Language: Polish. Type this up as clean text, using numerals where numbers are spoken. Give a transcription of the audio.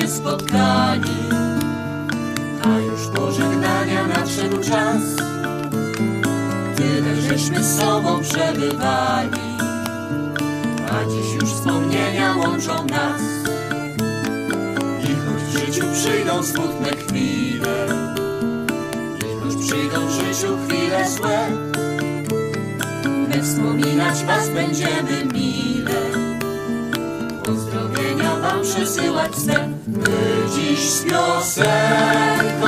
jesteśmy spotkani, a już pożegnania nadszedł czas. Tyle żeśmy z sobą przebywali, a dziś już wspomnienia łączą nas. I choć w życiu przyjdą smutne chwile, i choć przyjdą w życiu chwile złe, my wspominać was będziemy mile, pozdrowienia wam przesyłać chcę. My dziś z piosenką